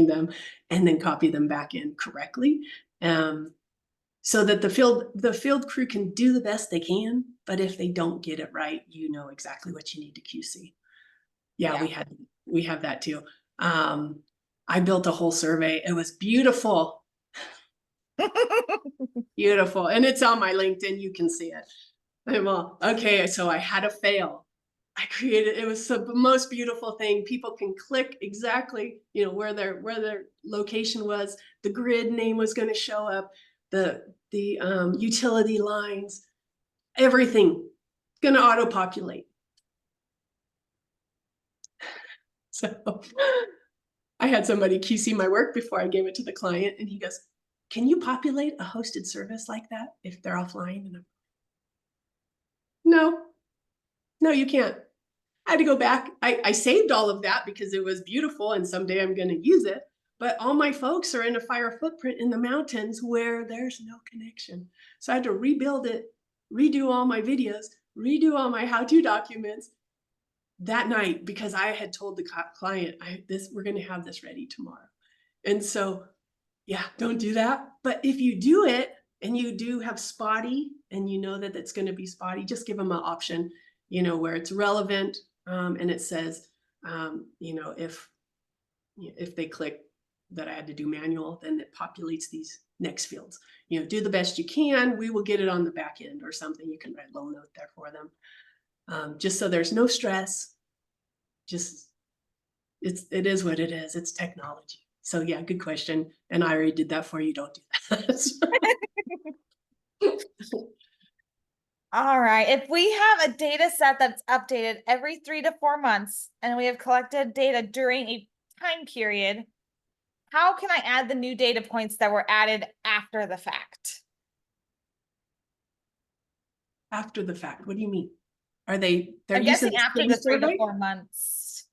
A: them, and then copy them back in correctly. So that the field crew can do the best they can, but if they don't get it right, you know exactly what you need to QC. Yeah. We have that too. I built a whole survey. It was beautiful. Beautiful. And it's on my LinkedIn. You can see it. Well, okay. So I had a fail. It was the most beautiful thing. People can click exactly, where their location was. The grid name was going to show up, the utility lines, everything going to auto populate. So I had somebody QC my work before I gave it to the client, and he goes, can you populate a hosted service like that if they're offline? And I'm, no, you can't. I had to go back. I saved all of that because it was beautiful and someday I'm going to use it. But all my folks are in a fire footprint in the mountains where there's no connection. So I had to rebuild it, redo all my videos, redo all my how-to documents that night, because I had told the client, we're going to have this ready tomorrow. And so, yeah, don't do that. But if you do it and you do have spotty and you know that it's going to be spotty, just give them an option, where it's relevant. And it says, if they click that I had to do manual, then it populates these next fields. Do the best you can. We will get it on the back end or something. You can write a little note there for them. Just so there's no stress. Just, it is what it is. It's technology. So yeah, good question. And I already did that for you. Don't do that.
D: All right. If we have a data set that's updated every 3 to 4 months, and we have collected data during a time period, how can I add the new data points that were added after the fact?
A: After the fact, what do you mean? They're
D: I'm guessing after the 3 to
A: survey?
D: 4 months.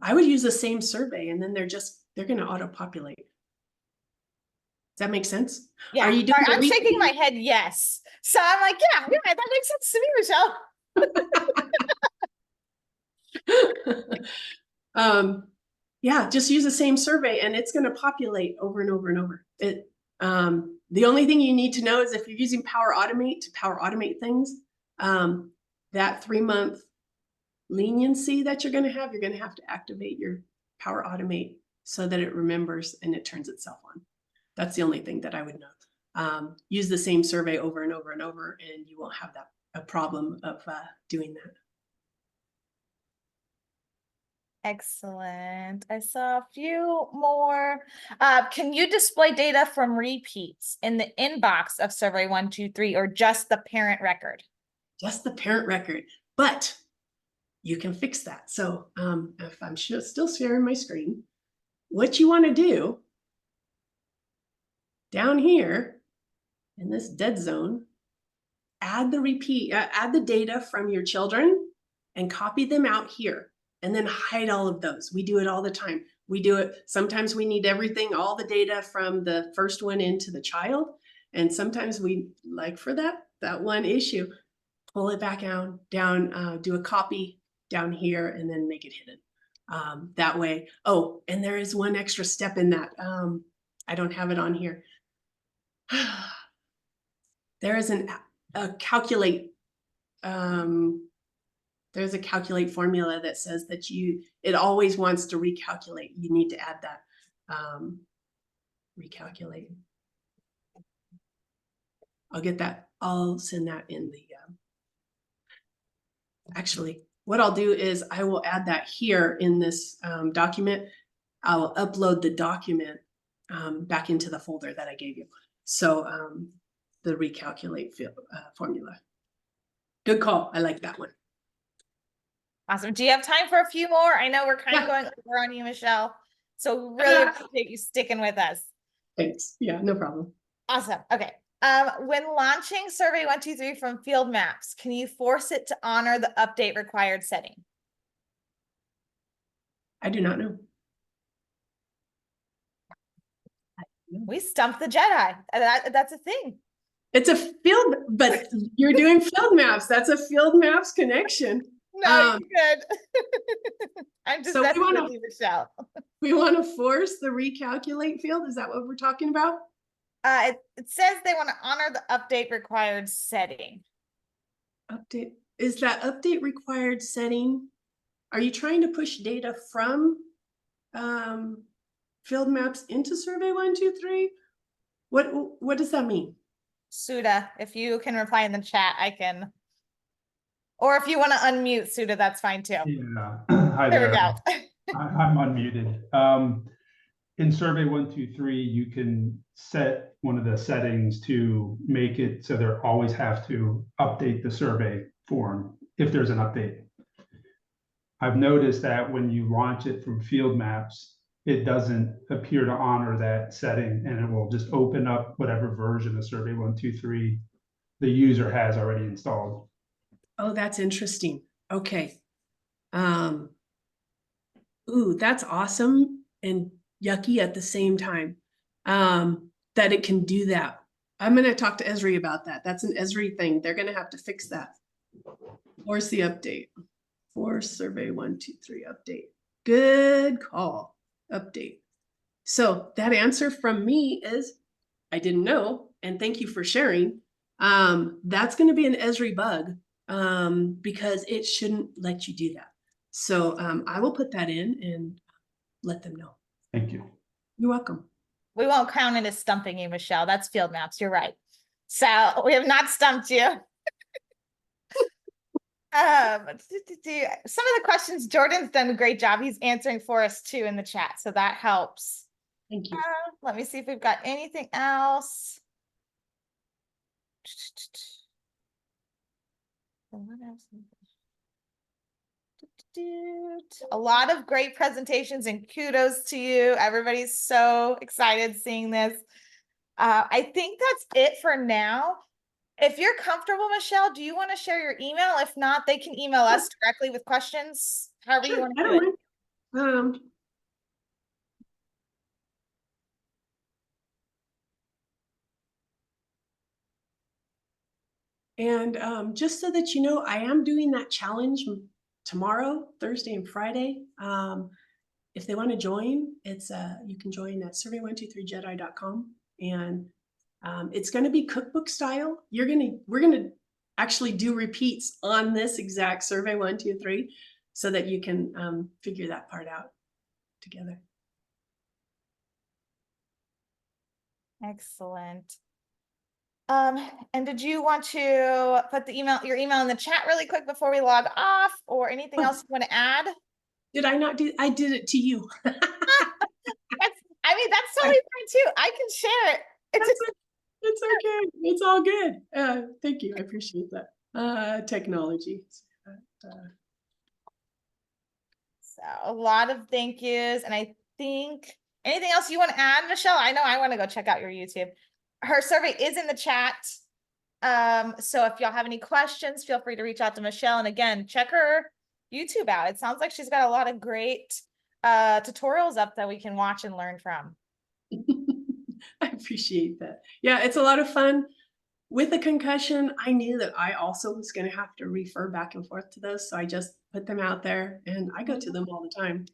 A: I would use the same survey, and then they're going to auto populate. Does that make sense?
D: Yeah.
A: Are you doing
D: I'm shaking my head yes. So I'm like, yeah, that makes sense to me, Michelle.
A: Yeah, just use the same survey and it's going to populate over and over and over. The only thing you need to know is if you're using Power Automate to Power Automate things, that 3-month leniency that you're going to have to activate your Power Automate so that it remembers and it turns itself on. That's the only thing that I would note. Use the same survey over and over and over, and you won't have a problem of doing that.
D: Excellent. I saw a few more. Can you display data from repeats in the inbox of Survey123 or just the parent record?
A: Just the parent record, but you can fix that. So if I'm still sharing my screen, what you want to do down here in this dead zone, add the data from your children and copy them out here, and then hide all of those. We do it all the time. We do it. Sometimes we need everything, all the data from the first one into the child. And sometimes we, like for that one issue, pull it back down, do a copy down here, and then make it hidden. That way. Oh, and there is one extra step in that. I don't have it on here. There is a calculate. There's a calculate formula that says that it always wants to recalculate. You need to add that. Recalculate. I'll get that. I'll send that in the. Actually, what I'll do is I will add that here in this document. I'll upload the document back into the folder that I gave you. So the recalculate formula. Good call. I like that one.
D: Awesome. Do you have time for a few more? I know we're kind of going over on you, Michelle. So really appreciate you sticking with us.
A: Thanks. Yeah, no problem.
D: Awesome. Okay. When launching Survey123 from Field Maps, can you force it to honor the update required setting?
A: I do not know.
D: We stumped the Jedi. That's a thing.
A: It's a field, but you're doing field maps. That's a field maps connection.
D: No, you're good. I'm just messing with you, Michelle.
A: We want to force the recalculate field. Is that what we're talking about?
D: It says they want to honor the update required setting.
A: Update. Is that update required setting? Are you trying to push data from field maps into Survey123? What does that mean?
D: Suda, if you can reply in the chat, I can. Or if you want to unmute Suda, that's fine too.
E: Yeah. Hi
D: there
E: there.
D: We go.
E: I'm unmuted. In Survey123, you can set one of the settings to make it so they always have to update the survey form if there's an update. I've noticed that when you launch it from Field Maps, it doesn't appear to honor that setting, and it will just open up whatever version of Survey123 the user has already installed.
A: Oh, that's interesting. Okay. Ooh, that's awesome and yucky at the same time. That it can do that. I'm going to talk to Esri about that. That's an Esri thing. They're going to have to fix that. Force the update. Force Survey123 update. Good call. Update. So that answer from me is, I didn't know, and thank you for sharing. That's going to be an Esri bug. Because it shouldn't let you do that. So I will put that in and let them know.
E: Thank you.
A: You're welcome.
D: We won't count it as stumping you, Michelle. That's Field Maps. You're right. So we have not stumped you. Some of the questions, Jordan's done a great job. He's answering for us too in the chat. So that helps.
A: Thank you.
D: Let me see if we've got anything else. A lot of great presentations and kudos to you. Everybody's so excited seeing this. I think that's it for now. If you're comfortable, Michelle, do you want to share your email? If not, they can email us directly with questions. However you want to do it.
A: And just so that you know, I am doing that challenge tomorrow, Thursday and Friday. If they want to join, it's you can join at survey123jedi.com, and it's going to be cookbook style. We're going to actually do repeats on this exact Survey123. so that you can figure that part out together.
D: Excellent. And did you want to put your email in the chat really quick before we log off, or anything else you want to add?
A: Did I not do? I did it to you.
D: I mean, that's totally fine too. I can share it.
A: It's okay. It's all good. Thank you. I appreciate that. Technology.
D: So a lot of thank yous. And I think anything else you want to add, Michelle? I know I want to go check out your YouTube. Her survey is in the chat. So if y'all have any questions, feel free to reach out to Michelle. And again, check her YouTube out. It sounds like she's got a lot of great tutorials up that we can watch and learn from.
A: I appreciate that. Yeah, it's a lot of fun. With a concussion, I knew that I also was going to have to refer back and forth to those. So I just put them out there and I go to them all the time.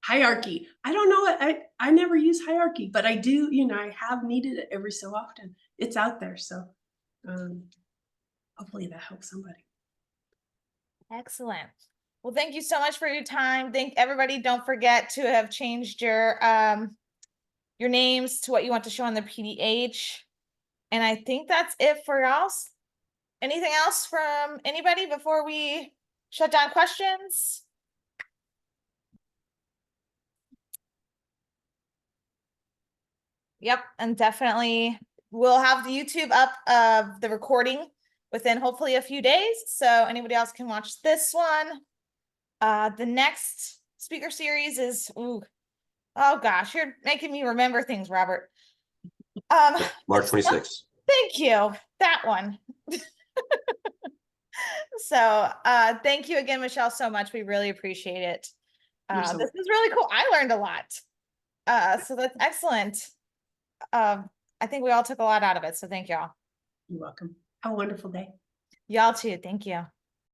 A: Hierarchy. I don't know what I never use hierarchy, but I do, I have needed it every so often. It's out there. So hopefully that helps somebody.
D: Excellent. Well, thank you so much for your time. Thank everybody. Don't forget to have changed your names to what you want to show on the PDH. And I think that's it for us. Anything else from anybody before we shut down questions? Yep, and definitely we'll have the YouTube up of the recording within hopefully a few days. So anybody else can watch this one. The next speaker series is, oh gosh, you're making me remember things, Robert.
F: March 26th.
D: Thank you. That one. So thank you again, Michelle, so much. We really appreciate it. This is really cool. I learned a lot. So that's excellent. I think we all took a lot out of it. So thank y'all.
A: You're welcome. Have a wonderful day.
D: Y'all too. Thank you.